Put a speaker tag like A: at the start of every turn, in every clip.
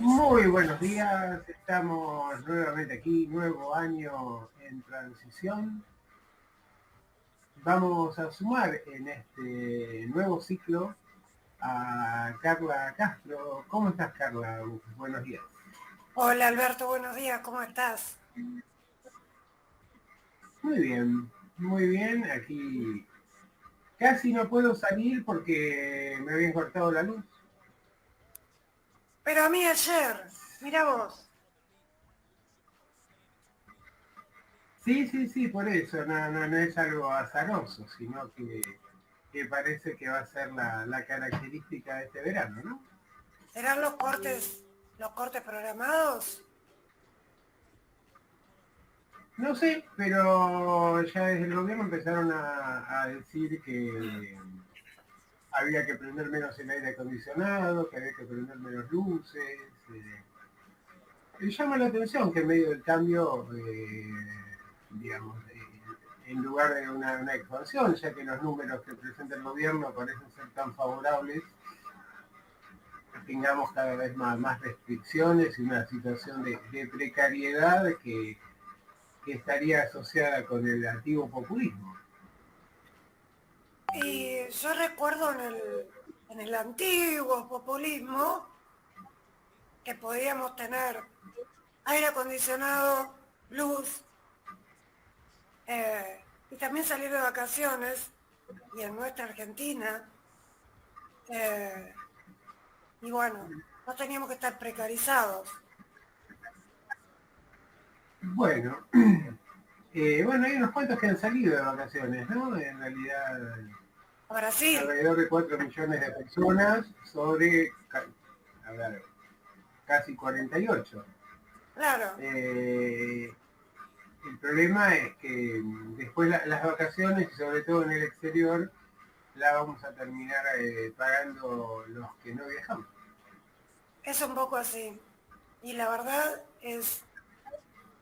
A: Muy buenos días, estamos nuevamente aquí, nuevo año en transición. Vamos a sumar en este nuevo ciclo a Carla Castro. ¿Cómo estás, Carla? Buenos días.
B: Hola Alberto, buenos días, ¿cómo estás?
A: Muy bien, aquí casi no puedo salir porque me habían cortado la luz.
B: Pero a mí ayer, mira vos.
A: Sí, por eso, no es algo azaroso, sino que parece que va a ser la característica de este verano, ¿no?
B: ¿Serán los cortes programados?
A: No sé, pero ya desde el gobierno empezaron a decir que había que prender menos el aire acondicionado, que había que prender menos luces. Y llama la atención que en medio del cambio, digamos, en lugar de una expansión, ya que los números que presenta el gobierno parecen ser tan favorables, tengamos cada vez más restricciones y una situación de precariedad que estaría asociada con el antiguo populismo.
B: Y yo recuerdo en el antiguo populismo que podíamos tener aire acondicionado, luz, y también salir de vacaciones, y en nuestra Argentina, eh, y bueno, no teníamos que estar precarizados.
A: Bueno, bueno, hay unos cuantos que han salido de vacaciones, ¿no? En realidad,
B: A Brasil,
A: alrededor de 4 millones de personas sobre, a ver, casi 48.
B: claro.
A: Eh, el problema es que después las vacaciones, y sobre todo en el exterior, la vamos a terminar pagando los que no viajamos.
B: Es un poco así. Y la verdad es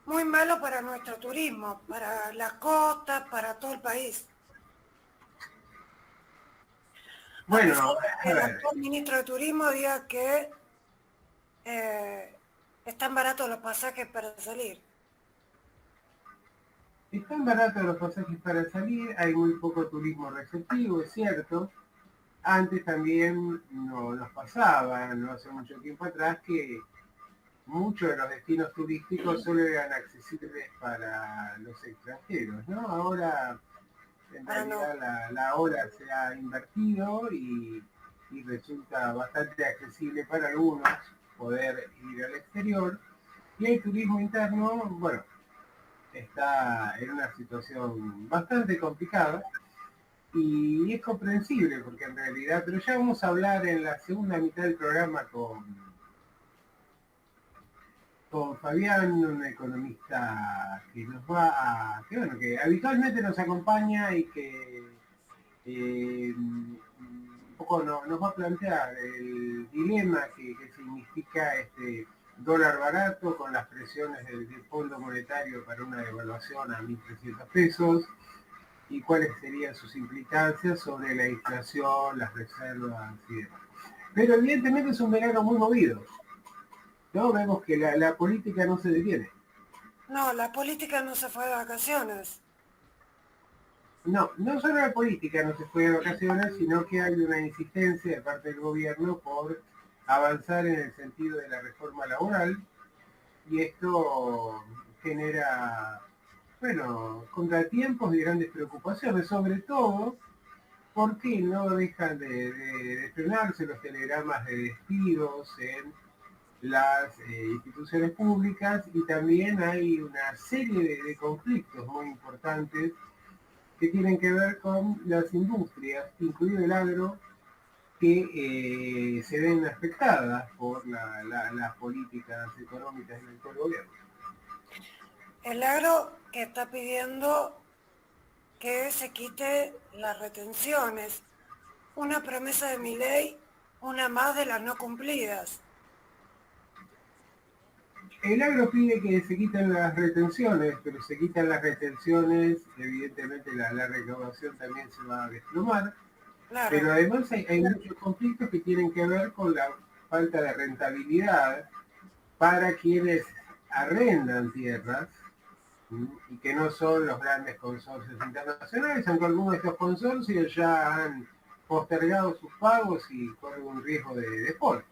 B: muy malo para nuestro turismo, para las costas, para todo el país. A pesar
A: Bueno,
B: de que
A: a
B: el
A: ver,
B: actual ministro de Turismo diga que están baratos los pasajes para salir.
A: están baratos los pasajes para salir, hay muy poco turismo receptivo, es cierto. Antes también nos pasaba, no hace mucho tiempo atrás, que muchos de los destinos turísticos solo eran accesibles para los extranjeros, ¿no? Ahora, en
B: Ahora
A: realidad,
B: no.
A: la hora se ha invertido y resulta bastante accesible para algunos poder ir al exterior. Y el turismo interno, bueno, está en una situación bastante complicada y es comprensible porque en realidad, pero ya vamos a hablar en la segunda mitad del programa con Fabián, un economista que nos va que bueno, que habitualmente nos acompaña y que un poco nos va a plantear el dilema que significa este dólar barato con las presiones del Fondo Monetario para una devaluación a 1.300 pesos y cuáles serían sus implicancias sobre la inflación, las reservas y demás. Pero evidentemente es un verano muy movido, ¿no? Vemos que la política no se detiene.
B: No, la política no se fue de vacaciones.
A: No solo la política no se fue de vacaciones, sino que hay una insistencia de parte del gobierno por avanzar en el sentido de la reforma laboral y esto genera, bueno, contratiempos y grandes preocupaciones, sobre todo porque no dejan de frenarse los telegramas de despidos en las instituciones públicas y también hay una serie de conflictos muy importantes que tienen que ver con las industrias, incluido el agro, que se ven afectadas por las políticas económicas del actual gobierno.
B: El agro que está pidiendo que se quite las retenciones. Una promesa de mi ley, una más de las no cumplidas.
A: El agro pide que se quiten las retenciones, pero se quitan las retenciones, evidentemente la recaudación también se va a desplomar,
B: Claro,
A: pero además hay muchos conflictos que tienen que ver con la falta de rentabilidad para quienes arrendan tierras, y que no son los grandes consorcios internacionales, aunque algunos de estos consorcios ya han postergado sus pagos y corren un riesgo de default.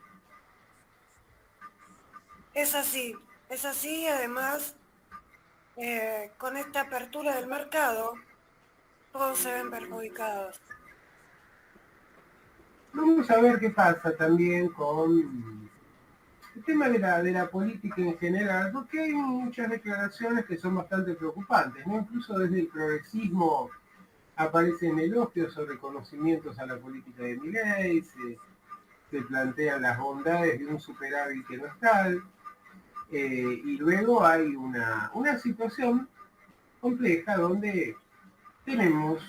B: es así, además, con esta apertura del mercado, todos se ven perjudicados.
A: Vamos a ver qué pasa también con el tema de la política en general, porque hay muchas declaraciones que son bastante preocupantes, ¿no? Incluso desde el progresismo aparecen elogios o reconocimientos a la política de Milei, se plantean las bondades de un superávit que no es tal, y luego hay una situación compleja donde tenemos,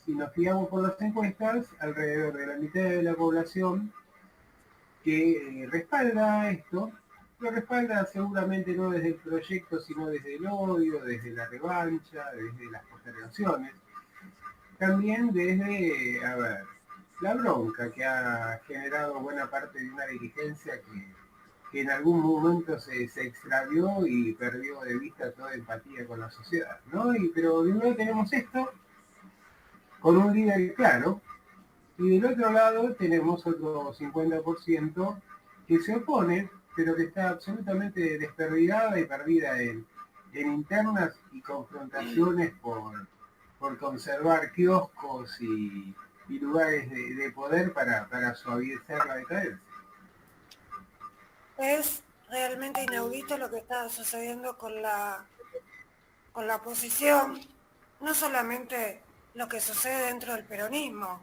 A: si nos fijamos por las encuestas, alrededor de la mitad de la población que respalda esto, lo respalda seguramente no desde el proyecto, sino desde el odio, desde la revancha, desde las postergaciones, también desde, a ver, la bronca que ha generado buena parte de una dirigencia que en algún momento se extravió y perdió de vista toda empatía con la sociedad, ¿no? Pero de nuevo tenemos esto con un líder claro, y del otro lado tenemos otro 50% que se opone, pero que está absolutamente desperdigada y perdida en internas y confrontaciones por conservar kioscos y lugares de poder para suavizar la decadencia.
B: Es realmente inaudito lo que está sucediendo con la oposición, no solamente lo que sucede dentro del peronismo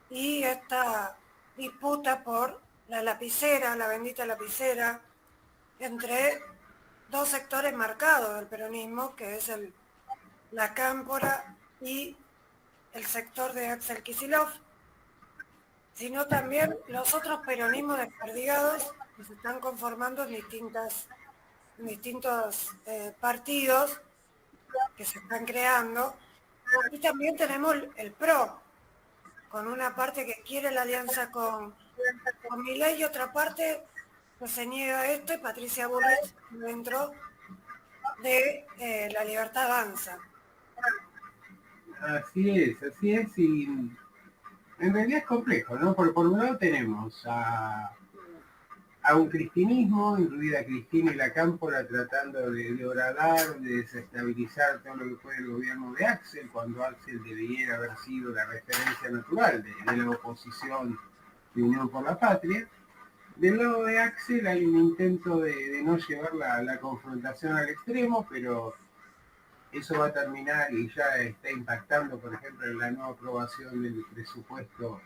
B: y esta disputa por la lapicera, la bendita lapicera, entre dos sectores marcados del peronismo, que es la cámpora y el sector de Axel Kicillof, sino también los otros peronismos desperdigados que se están conformando en distintos partidos que se están creando. Y también tenemos el PRO, con una parte que quiere la alianza con Milei y otra parte que se niega a esto, y Patricia Bullrich dentro de La Libertad Avanza.
A: Así es, y en realidad es complejo, ¿no? Por un lado tenemos a un cristinismo, incluida Cristina y la Cámpora, tratando de horadar, de desestabilizar todo lo que fue el gobierno de Axel, cuando Axel debiera haber sido la referencia natural de la oposición de Unión por la Patria. Del lado de Axel hay un intento de no llevar la confrontación al extremo, pero eso va a terminar y ya está impactando, por ejemplo, en la no aprobación del presupuesto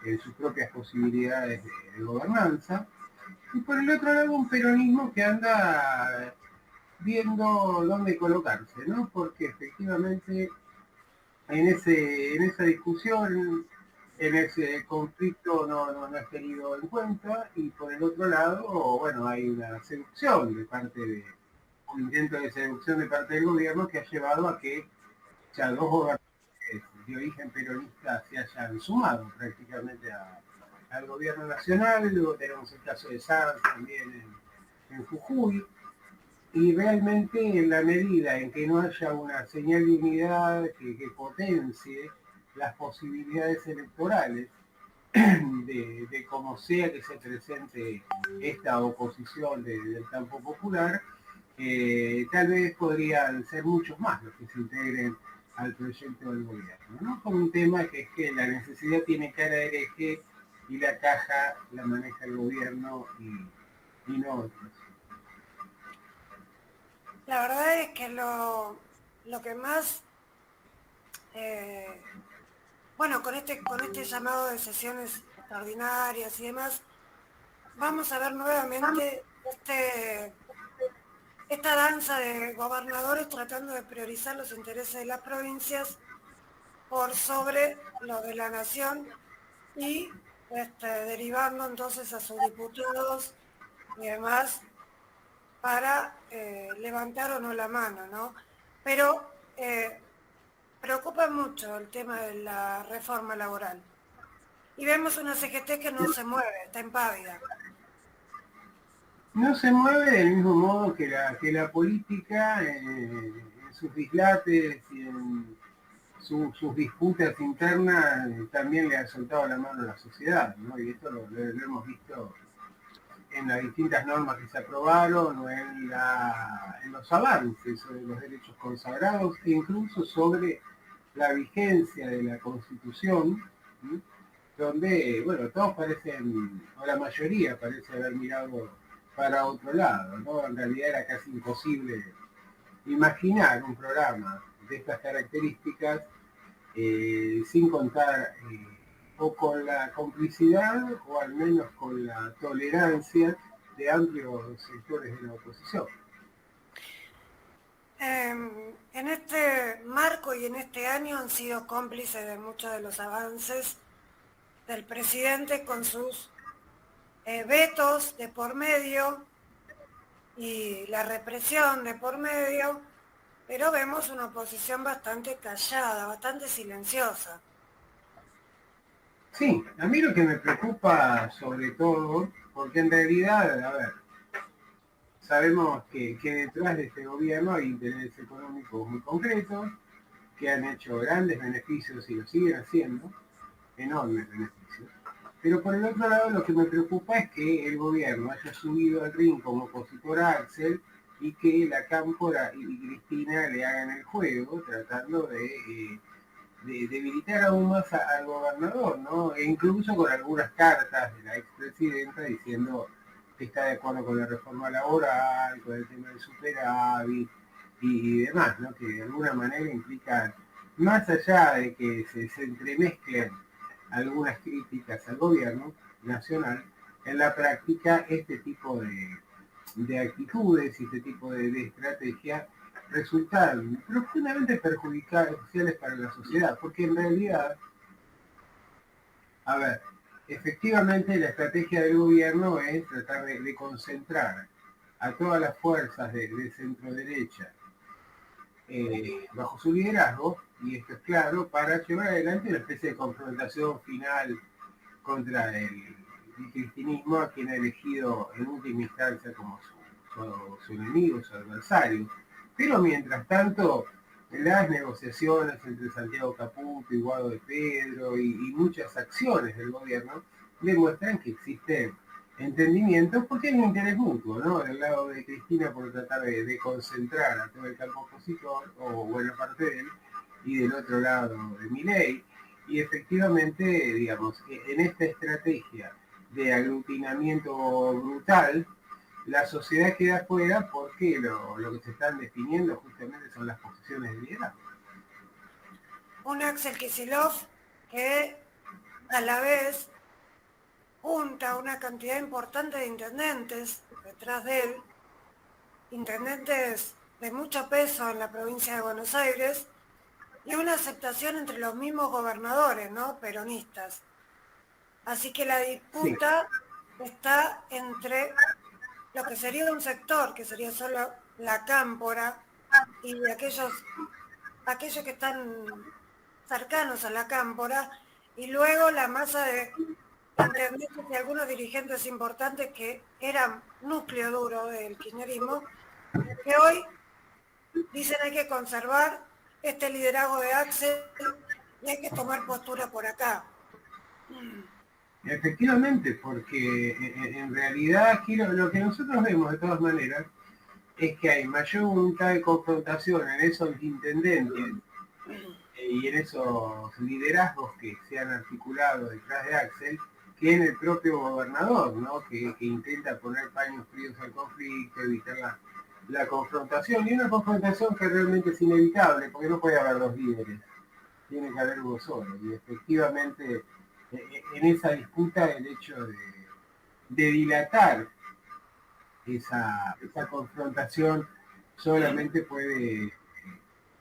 A: en sus propias posibilidades de gobernanza. Y por el otro lado un peronismo que anda viendo dónde colocarse, ¿no? Porque efectivamente en esa discusión, en ese conflicto no es tenido en cuenta, y por el otro lado, bueno, hay una seducción de parte un intento de seducción de parte del gobierno que ha llevado a que ya dos gobernadores de origen peronista se hayan sumado prácticamente al gobierno nacional. Luego tenemos el caso de Sanz también en Jujuy, y realmente en la medida en que no haya una señal de unidad que potencie las posibilidades electorales de como sea que se presente esta oposición del campo popular, tal vez podrían ser muchos más los que se integren al proyecto del gobierno, ¿no? Con un tema que es que la necesidad tiene cara de eje y la caja la maneja el gobierno y no otros.
B: La verdad es que lo que más, eh, bueno, con este llamado de sesiones extraordinarias y demás, vamos a ver nuevamente esta danza de gobernadores tratando de priorizar los intereses de las provincias por sobre lo de la nación y derivando entonces a sus diputados y demás para levantar o no la mano, ¿no? Pero preocupa mucho el tema de la reforma laboral. Y vemos una CGT que no se mueve, está impávida.
A: No se mueve del mismo modo que la política en sus dislates y en sus disputas internas también le ha soltado la mano a la sociedad, ¿no? Y esto lo hemos visto en las distintas normas que se aprobaron o en los avances sobre los derechos consagrados e incluso sobre la vigencia de la Constitución, ¿sí? Donde, bueno, todos parecen, o la mayoría parece haber mirado para otro lado, ¿no? En realidad era casi imposible imaginar un programa de estas características sin contar o con la complicidad o al menos con la tolerancia de amplios sectores de la oposición.
B: En este marco y en este año han sido cómplices de muchos de los avances del presidente con sus vetos de por medio y la represión de por medio, pero vemos una oposición bastante callada, bastante silenciosa.
A: Sí, a mí lo que me preocupa sobre todo, porque en realidad, a ver, sabemos que detrás de este gobierno hay intereses económicos muy concretos, que han hecho grandes beneficios y lo siguen haciendo, enormes beneficios. Pero por el otro lado lo que me preocupa es que el gobierno haya subido al ring como opositor a Axel y que la Cámpora y Cristina le hagan el juego tratando de debilitar aún más al gobernador, ¿no? E incluso con algunas cartas de la expresidenta diciendo que está de acuerdo con la reforma laboral, con el tema del superávit y demás, ¿no? Que de alguna manera implican, más allá de que se entremezclen algunas críticas al gobierno nacional, en la práctica este tipo de actitudes y este tipo de estrategias resultan profundamente perjudiciales para la sociedad, porque en realidad, a ver, efectivamente la estrategia del gobierno es tratar de concentrar a todas las fuerzas de centro derecha bajo su liderazgo, y esto es claro, para llevar adelante una especie de confrontación final contra el cristinismo, a quien ha elegido en última instancia como su enemigo, su adversario. Pero mientras tanto, las negociaciones entre Santiago Caputo y Guado de Pedro y muchas acciones del gobierno demuestran que existe entendimiento porque hay un interés mutuo, ¿no? Del lado de Cristina por tratar de concentrar a todo el campo opositor, o buena parte de él, y del otro lado de Milei. Y efectivamente, digamos, en esta estrategia de aglutinamiento brutal, la sociedad queda fuera porque lo que se están definiendo justamente son las posiciones de liderazgo.
B: Un Axel Kicillof que a la vez junta una cantidad importante de intendentes detrás de él, intendentes de mucho peso en la provincia de Buenos Aires, y una aceptación entre los mismos gobernadores, ¿no? Peronistas. Así que la
A: Sí,
B: disputa está entre lo que sería un sector, que sería solo la cámpora, y aquellos que están cercanos a la cámpora, y luego la masa de intendentes y algunos dirigentes importantes que eran núcleo duro del kirchnerismo, que hoy dicen hay que conservar este liderazgo de Axel y hay que tomar postura por acá.
A: efectivamente, porque en realidad aquí lo que nosotros vemos de todas maneras es que hay mayor voluntad de confrontación en esos intendentes y en esos liderazgos que se han articulado detrás de Axel, que en el propio gobernador, ¿no? Que intenta poner paños fríos al conflicto, evitar la confrontación, y una confrontación que realmente es inevitable, porque no puede haber dos líderes, tiene que haber uno solo, y efectivamente en esa disputa el hecho de dilatar esa confrontación solamente puede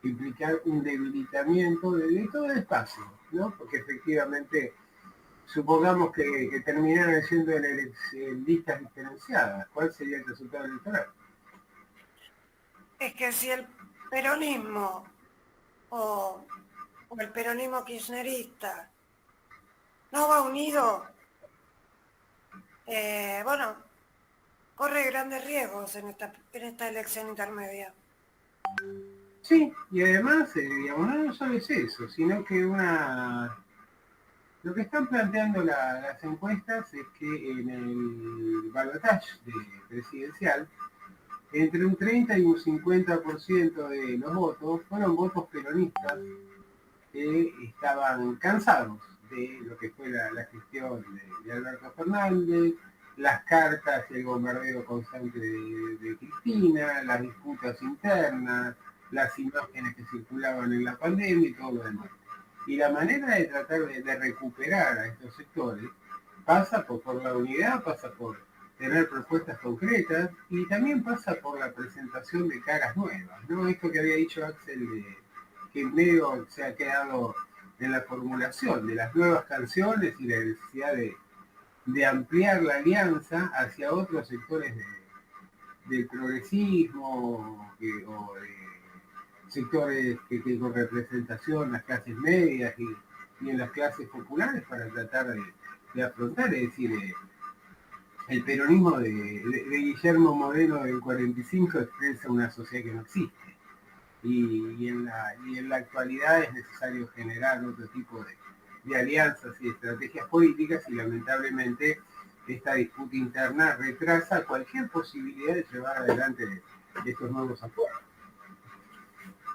A: implicar un debilitamiento de todo el espacio, ¿no? Porque efectivamente, supongamos que terminaran siendo en listas diferenciadas, ¿cuál sería el resultado electoral?
B: es que si el peronismo o, o el peronismo kirchnerista no va unido, bueno, corre grandes riesgos en esta elección intermedia.
A: Sí, y además, digamos, no solo es eso, sino que lo que están planteando las encuestas es que en el balotaje presidencial, entre un 30 y un 50% de los votos fueron votos peronistas que estaban cansados de lo que fue la gestión de Alberto Fernández, las cartas y el bombardeo constante de Cristina, las disputas internas, las imágenes que circulaban en la pandemia y todo lo demás. Y la manera de tratar de recuperar a estos sectores pasa por la unidad, pasa por tener propuestas concretas y también pasa por la presentación de caras nuevas, ¿no? Esto que había dicho Axel que en medio se ha quedado en la formulación de las nuevas canciones y la necesidad de ampliar la alianza hacia otros sectores del progresismo o de sectores que con representación en las clases medias y en las clases populares para tratar de afrontar, es decir, el peronismo de Guillermo Moreno del 45 expresa una sociedad que no existe. Y en la actualidad es necesario generar otro tipo de alianzas y estrategias políticas y lamentablemente esta disputa interna retrasa cualquier posibilidad de llevar adelante estos nuevos acuerdos.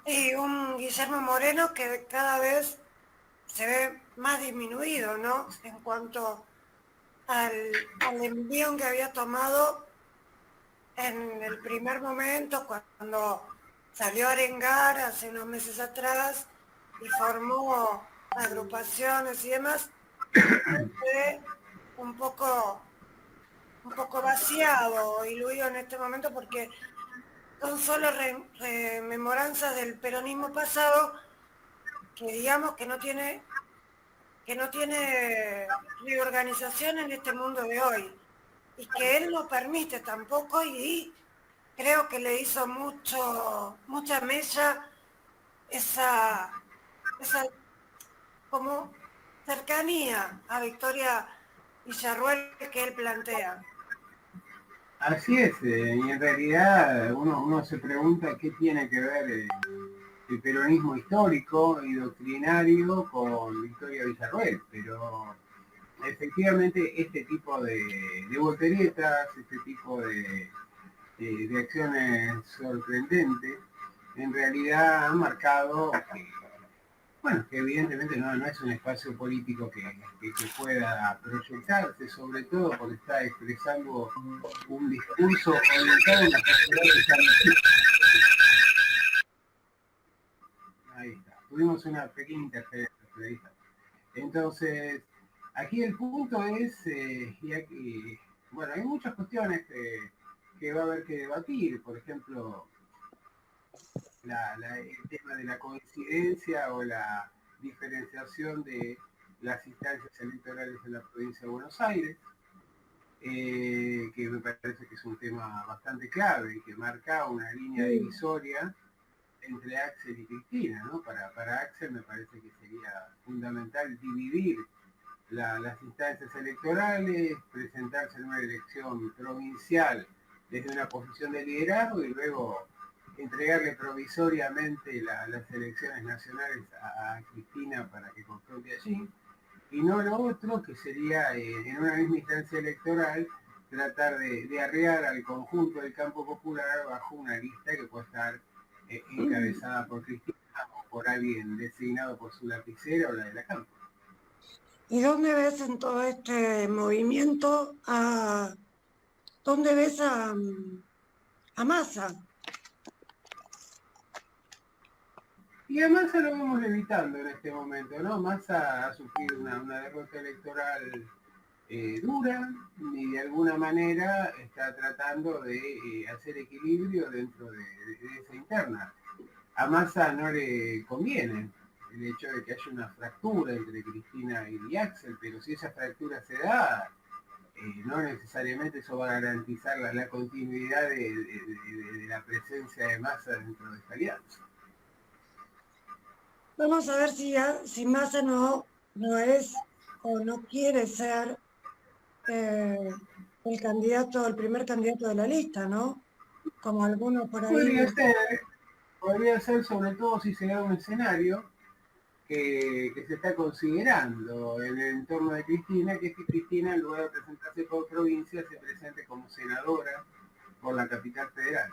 B: Y un Guillermo Moreno que cada vez se ve más disminuido, ¿no? En cuanto al envión que había tomado en el primer momento, cuando salió a arengar hace unos meses atrás y formó agrupaciones y demás, se ve un poco vaciado, diluido en este momento porque son solo rememoranzas del peronismo pasado que digamos que no tiene reorganización en este mundo de hoy y que él no permite tampoco y creo que le hizo mucha mella esa, esa como cercanía a Victoria Villarruel que él plantea.
A: Así es, y en realidad uno se pregunta qué tiene que ver el peronismo histórico y doctrinario con Victoria Villarruel, pero efectivamente este tipo de volteretas, este tipo de acciones sorprendentes, en realidad han marcado que, bueno, que evidentemente no es un espacio político que pueda proyectarse, sobre todo porque está expresando un discurso orientado en la sociedad que ya no existe. Ahí está. Tuvimos una pequeña interferencia, pero ahí está. Entonces, aquí el punto es, y aquí, bueno, hay muchas cuestiones que va a haber que debatir, por ejemplo, el tema de la coincidencia o la diferenciación de las instancias electorales en la provincia de Buenos Aires, que me parece que es un tema bastante clave y que marca una línea divisoria entre Axel y Cristina, ¿no? Para Axel me parece que sería fundamental dividir las instancias electorales, presentarse en una elección provincial desde una posición de liderazgo y luego entregarle provisoriamente las elecciones nacionales a Cristina para que confronte allí, y no lo otro que sería en una misma instancia electoral tratar de arrear al conjunto del campo popular bajo una lista que pueda estar encabezada por Cristina o por alguien designado por su lapicera o la de la Cámpora.
B: ¿Y dónde ves en todo este movimiento dónde ves a Massa?
A: Y a Massa lo vamos evitando en este momento, ¿no? Massa ha sufrido una derrota electoral dura y de alguna manera está tratando de hacer equilibrio dentro de esa interna. A Massa no le conviene el hecho de que haya una fractura entre Cristina y Axel, pero si esa fractura se da, no necesariamente eso va a garantizar la continuidad de la presencia de Massa dentro de esta alianza.
B: Vamos a ver si Massa no es o no quiere ser el primer candidato de la lista, ¿no? Como algunos por ahí.
A: Podría ser sobre todo si se da un escenario que se está considerando en el entorno de Cristina, que es que Cristina, en lugar de presentarse por provincia, se presente como senadora por la capital federal.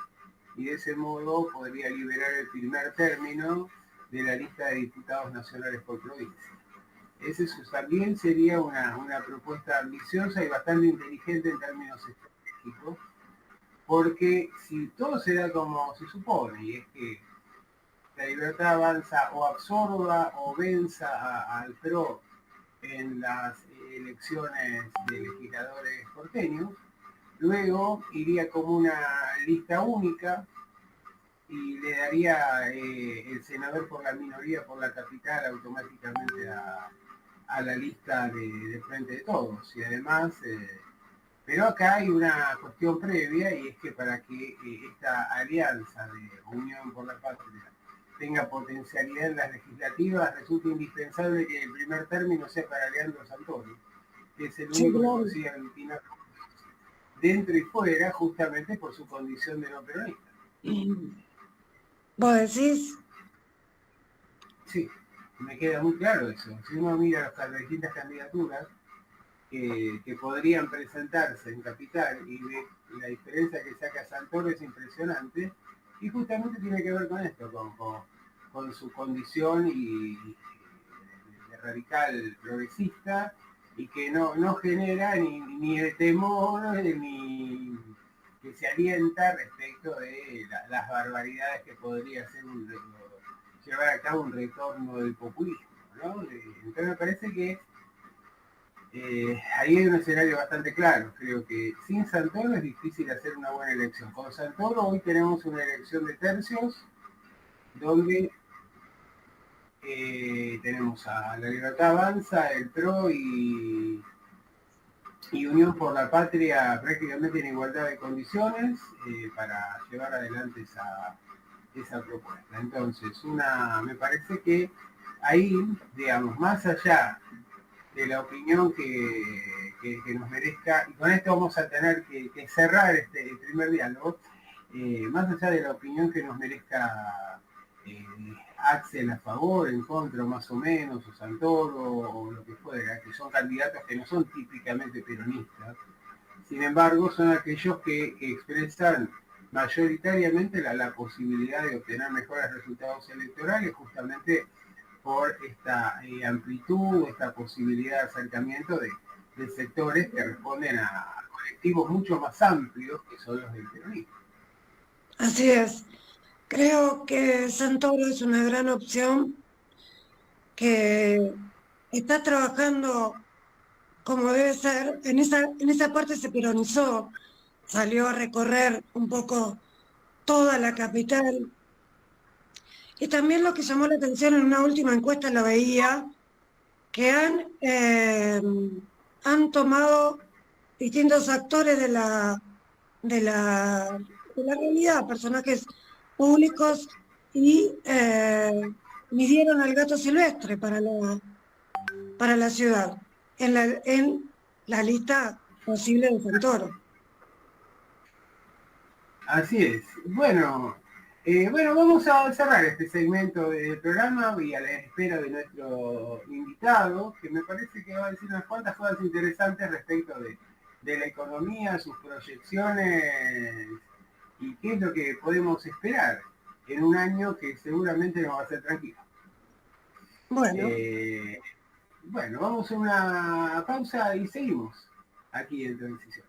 A: Y de ese modo podría liberar el primer término de la lista de diputados nacionales por provincia. Ese también sería una propuesta ambiciosa y bastante inteligente en términos estratégicos, porque si todo se da como se supone, y es que la Libertad Avanza o absorba o venza al PRO en las elecciones de legisladores porteños, luego iría como una lista única y le daría el senador por la minoría por la capital automáticamente a la lista de Frente de Todos. Y además, pero acá hay una cuestión previa, y es que para que esta alianza de Unión por la Patria tenga potencialidad en las legislativas, resulta indispensable que el primer término sea para Leandro Santoro, que es el único que consigue aglutinar dentro y fuera, justamente por su condición de no peronista.
B: ¿Vos decís?
A: Sí, me queda muy claro eso. Si uno mira las distintas candidaturas que podrían presentarse en Capital y ve la diferencia que saca Santoro es impresionante, y justamente tiene que ver con esto, con su condición de radical progresista, y que no genera ni el temor ni que se alienta respecto de las barbaridades que podría ser llevar a cabo un retorno del populismo, ¿no? Entonces me parece que ahí hay un escenario bastante claro. Creo que sin Santoro es difícil hacer una buena elección. Con Santoro hoy tenemos una elección de tercios donde tenemos a la Libertad Avanza, el PRO y Unión por la Patria prácticamente en igualdad de condiciones para llevar adelante esa propuesta. Entonces, me parece que ahí, digamos, más allá de la opinión que nos merezca, y con esto vamos a tener que cerrar el primer diálogo, más allá de la opinión que nos merezca Axel a favor, en contra, más o menos, o Santoro, o lo que fuera, que son candidatos que no son típicamente peronistas, sin embargo, son aquellos que expresan mayoritariamente la posibilidad de obtener mejores resultados electorales, justamente por esta amplitud, esta posibilidad de acercamiento de sectores que responden a colectivos mucho más amplios que son los del peronismo.
B: Así es. Creo que Santoro es una gran opción que está trabajando como debe ser. En esa parte se peronizó, salió a recorrer un poco toda la capital. Y también lo que llamó la atención en una última encuesta lo veía, que han tomado distintos actores de la realidad, personajes públicos, y midieron al gato silvestre para la ciudad, en la lista posible de Santoro.
A: Así es. Bueno, vamos a cerrar este segmento del programa y a la espera de nuestro invitado, que me parece que va a decir unas cuantas cosas interesantes respecto de la economía, sus proyecciones y qué es lo que podemos esperar en un año que seguramente no va a ser tranquilo.
B: Bueno,
A: Bueno, vamos a una pausa y seguimos aquí en Transición.